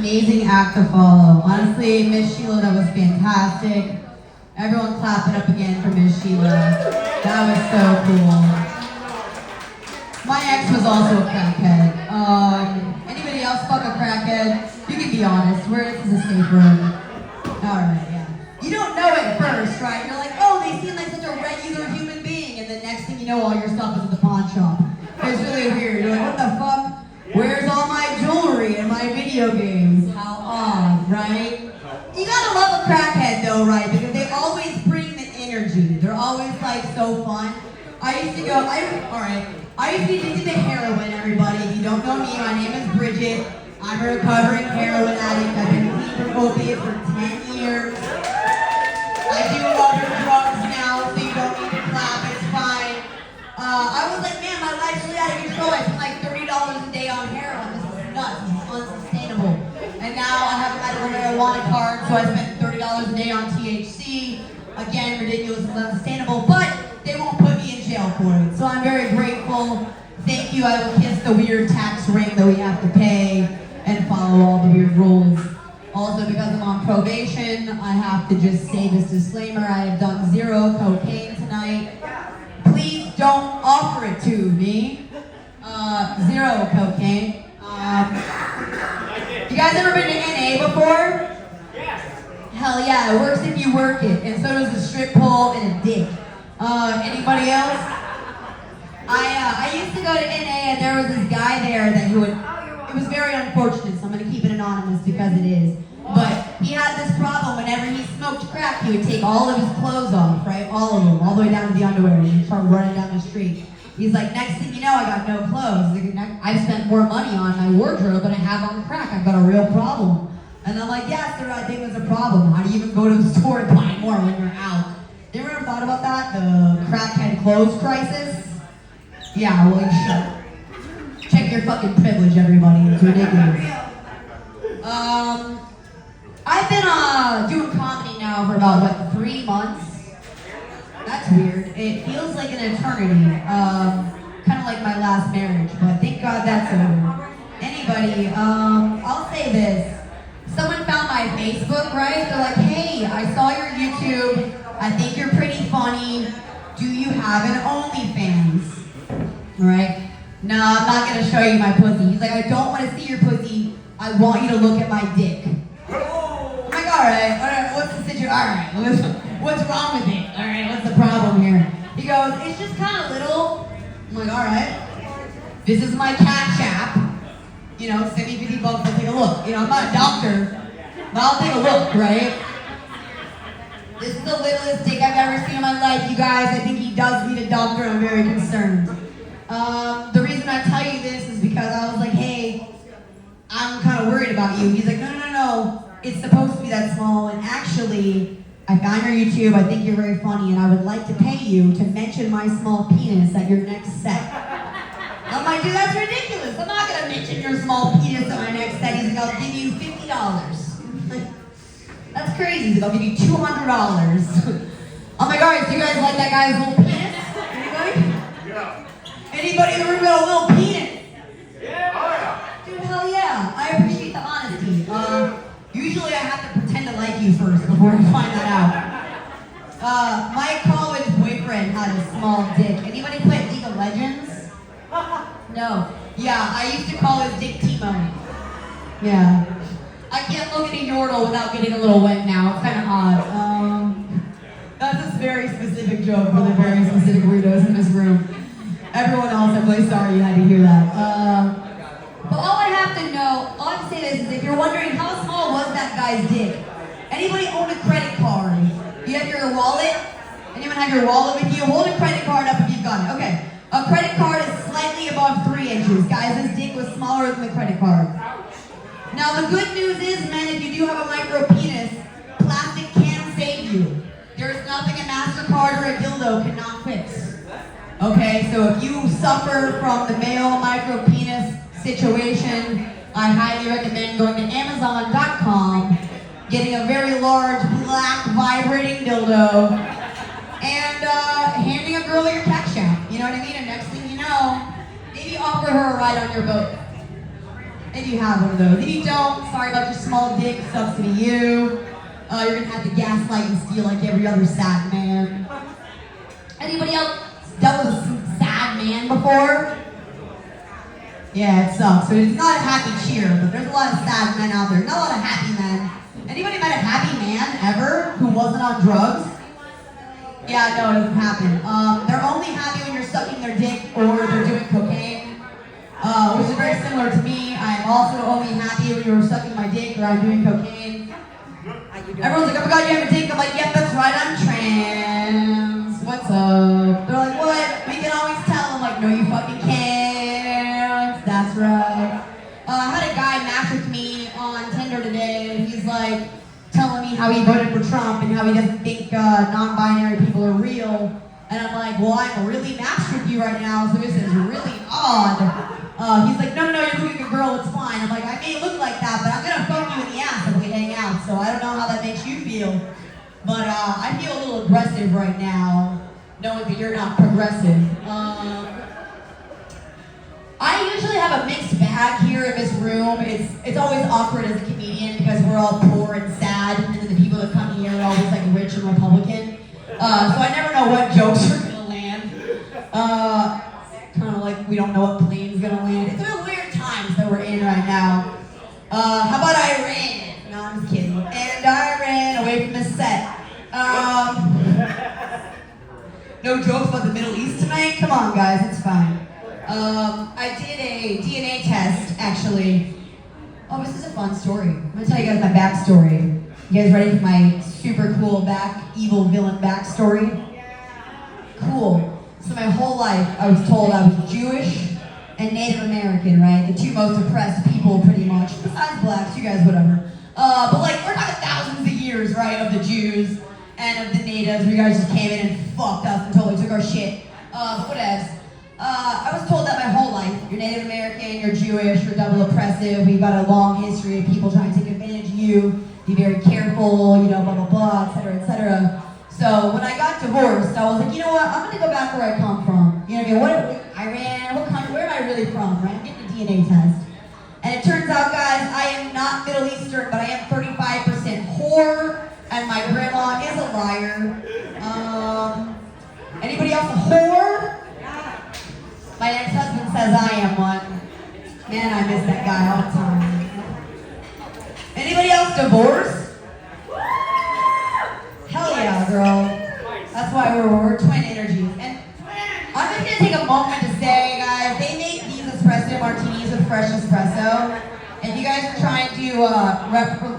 amazing act to follow. Honestly, Miss Sheila, that was fantastic. Everyone clap it up again for Miss Sheila. That was so cool. My ex was also a crackhead. Anybody else fuck a crackhead? You can be honest. This is a safe room. Alright, yeah. You don't know at first, right? You're like, oh, they seem like such a regular human being, and the next thing you know, all your stuff is at the pawn shop. It's really weird. You're like, what the fuck? Where's all my jewelry and my video games? How odd, right? You gotta love a crackhead though, right? Because they always bring the energy. They're always like so fun. I used to be addicted to heroin, everybody. If you don't know me, my name is Bridget. I'm a recovering heroin addict. I've been clean from opiates for 10 years. I do other drugs now, so you don't need to clap, it's fine. I was like, man, my life's really out of control. I spent like $30 a day on heroin. This is nuts, this is unsustainable. And now I have a medical marijuana card, so I spend $30 a day on THC. Again, ridiculous and unsustainable, but they won't put me in jail for it. So I'm very grateful. Thank you, I will kiss the weird tax ring that we have to pay and follow all the weird rules. Also, because I'm on probation, I have to just say this disclaimer. I have done 0 cocaine tonight. Please don't offer it to me. 0 cocaine. You guys ever been to NA before? Yes. Hell yeah, it works if you work it. And so does a strip pole and a dick. Anybody else? I used to go to NA and there was this guy there that it was very unfortunate, so I'm going to keep it anonymous because it is. But he had this problem whenever he smoked crack, he would take all of his clothes off, right? All of them, all the way down to the underwear, and he'd start running down the street. He's like, next thing you know, I got no clothes. I've spent more money on my wardrobe than I have on crack. I've got a real problem. And I'm like, yeah, sir, I think there's a problem. How do you even go to the store and buy more when you're out? You ever thought about that? The crackhead clothes crisis? Yeah, well, you should. Check your fucking privilege, everybody. It's ridiculous. I've been doing comedy now for about, 3 months? That's weird. It feels like an eternity. Kind of like my last marriage, but thank God that's over. Anybody, I'll say this. Someone found my Facebook, right? They're like, hey, I saw your YouTube. I think you're pretty funny. Do you have an OnlyFans? Right? No, I'm not going to show you my pussy. He's like, I don't want to see your pussy. I want you to look at my dick. I'm like, all right, what's the situation? All right, what's wrong with it? All right, what's the problem here? He goes, it's just kind of little. I'm like, all right. This is my Cash App. You know, send me 50 bucks, I'll take a look. You know, I'm not a doctor, but I'll take a look, right? This is the littlest dick I've ever seen in my life, you guys. I think he does need a doctor. I'm very concerned. The reason I tell you this is because I was like, hey, I'm kind of worried about you. He's like, no. It's supposed to be that small, and actually, I found your YouTube. I think you're very funny, and I would like to pay you to mention my small penis at your next set. I'm like, dude, that's ridiculous. I'm not going to mention your small penis at my next set. He's like, I'll give you $50. Like, that's crazy. He's like, I'll give you $200. I'm like, all right, do you guys like that guy's little penis? Anybody? Yeah. Anybody in the room got a little penis? Yeah. Dude, hell yeah. I appreciate the honesty. Usually I have to pretend to like you first before I find that out. My college boyfriend had a small dick. Anybody play League of Legends? No. Yeah, I used to call his dick T-Bone. Yeah. I can't look at a yordle without getting a little wet now. It's kind of odd. That's a very specific joke for the very specific weirdos in this room. Everyone else, I'm really sorry you had to hear that. But all I have to say this is if you're wondering how small was that guy's dick, anybody own a credit card? You have your wallet? Anyone have your wallet with you? Hold a credit card up if you've got it. Okay. A credit card is slightly above 3 inches. Guys, this dick was smaller than the credit card. Now, the good news is, men, if you do have a micro penis, plastic can save you. There's nothing a MasterCard or a dildo cannot fix. Okay, so if you suffer from the male micro penis situation, I highly recommend going to Amazon.com, getting a very large black vibrating dildo, and handing a girl your Cash App. You know what I mean? And next thing you know, maybe offer her a ride on your boat. If you have one of those. If you don't, sorry about your small dick, sucks to be you. You're gonna have to gaslight and steal like every other sad man. Anybody else dealt with a sad man before? Yeah, it sucks. So it's not a happy cheer, but there's a lot of sad men out there. Not a lot of happy men. Anybody met a happy man ever who wasn't on drugs? Yeah, no, it doesn't happen. They're only happy when you're sucking their dick or they're doing cocaine, which is very similar to me. I am also only happy when you're sucking my dick or I'm doing cocaine. Everyone's like, oh my god, you have a dick? I'm like, yep, that's right, I'm trans. What's up? They're like, what? We can always tell. I'm like, no, you fucking can't. That's right. I had a guy match with me on Tinder today, and he's like telling me how he voted for Trump and how he doesn't think non-binary people are real. And I'm like, well, I'm really matched with you right now, so this is really odd. He's like, no, you're looking at a girl, it's fine. I'm like, I may look like that, but I'm gonna fuck you in the ass if we hang out, so I don't know how that makes you feel. But I feel a little aggressive right now, knowing that you're not progressive. I usually have a mixed bag here in this room. It's always awkward as a comedian because we're all poor and sad, and then the people that come here are always like rich and Republican. So I never know what jokes are gonna land. Kind of like we don't know what plane's gonna land. It's real weird times that we're in right now. How about Iran? No, I'm just kidding. And I ran away from the set. No jokes about the Middle East tonight? Come on, guys, it's fine. I did a DNA test, actually. Oh, this is a fun story. I'm gonna tell you guys my backstory. You guys ready for my super cool evil villain backstory? Cool. So my whole life, I was told I was Jewish and Native American, right? The two most oppressed people, pretty much. Besides blacks, you guys, whatever. But like, we're talking thousands of years, right, of the Jews and of the natives. You guys just came in and fucked us and totally took our shit. But whatevs. I was told that my whole life. You're Native American, you're Jewish, you're double oppressive. We've got a long history of people trying to take advantage of you. Be very careful, you know, blah, blah, blah, et cetera, et cetera. So when I got divorced, I was like, you know what, I'm gonna go back where I come from. You know what I mean? Iran, what country, where am I really from, right? I'm getting a DNA test. And it turns out, guys, I am not Middle Eastern, but I am 35% whore, and my grandma is a liar. Anybody else a whore? My ex-husband says I am one. Man, I miss that guy all the time. Anybody else divorced? Hell yeah, girl. That's why we're twin energies. And I'm just gonna take a moment to say, guys, they make these espresso martinis with fresh espresso. If you guys are trying to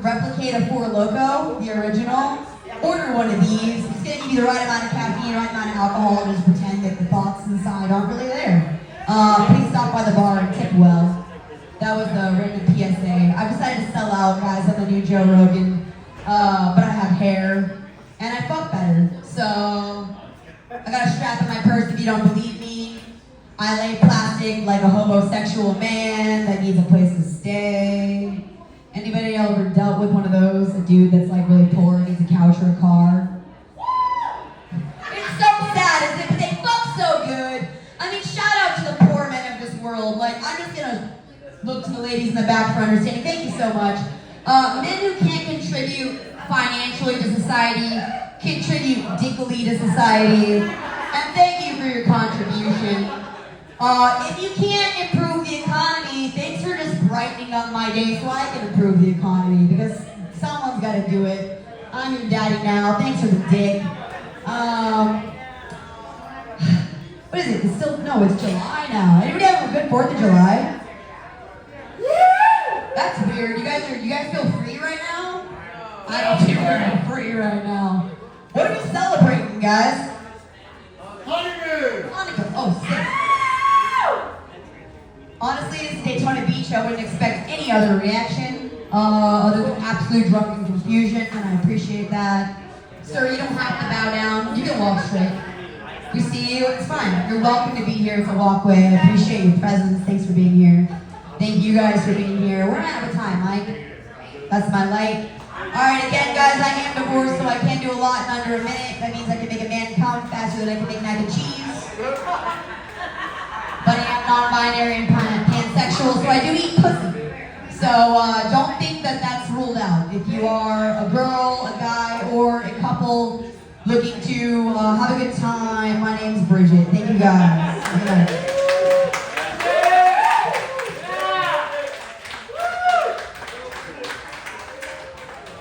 replicate a Four Loko, the original, order one of these. It's gonna give you the right amount of caffeine, the right amount of alcohol, and just pretend that the thoughts inside aren't really there. Please stop by the bar and tip well. That was the random PSA. I've decided to sell out, guys, on the new Joe Rogan, but I have hair, and I fuck better. So, I got a strap in my purse if you don't believe me. I lay plastic like a homosexual man that needs a place to stay. Anybody ever dealt with one of those? A dude that's like really poor, needs a couch or a car? It's so sad, isn't it? But they fuck so good. I mean, shout out to the poor men of this world. Like, I'm just gonna look to the ladies in the back for understanding. Thank you so much. Men who can't contribute financially to society, contribute dickily to society, and thank you for your contribution. If you can't improve the economy, thanks for just brightening up my day so I can improve the economy, because someone's got to do it. I'm your daddy now. Thanks for the dick. What is it? It's still, no, it's July now. Anybody have a good 4th of July? That's weird. You guys feel free right now? I don't feel free right now. What are we celebrating, guys? Hanukkah. Oh, sick. Honestly, this is Daytona Beach. I wouldn't expect any other reaction other than absolute drunken confusion, and I appreciate that. Sir, you don't have to bow down. You can walk straight. We see you. It's fine. You're welcome to be here. It's a walkway. I appreciate your presence. Thanks for being here. Thank you guys for being here. We're out of time, Mike. That's my light. All right, again, guys, I am divorced, so I can't do a lot in under a minute. That means I can make a man come faster than I can make mac and cheese. But I am non-binary and pansexual, so I do eat pussy. So don't think that that's ruled out. If you are a girl, a guy, or a couple looking to have a good time, my name's Bridget. Thank you guys. Good night.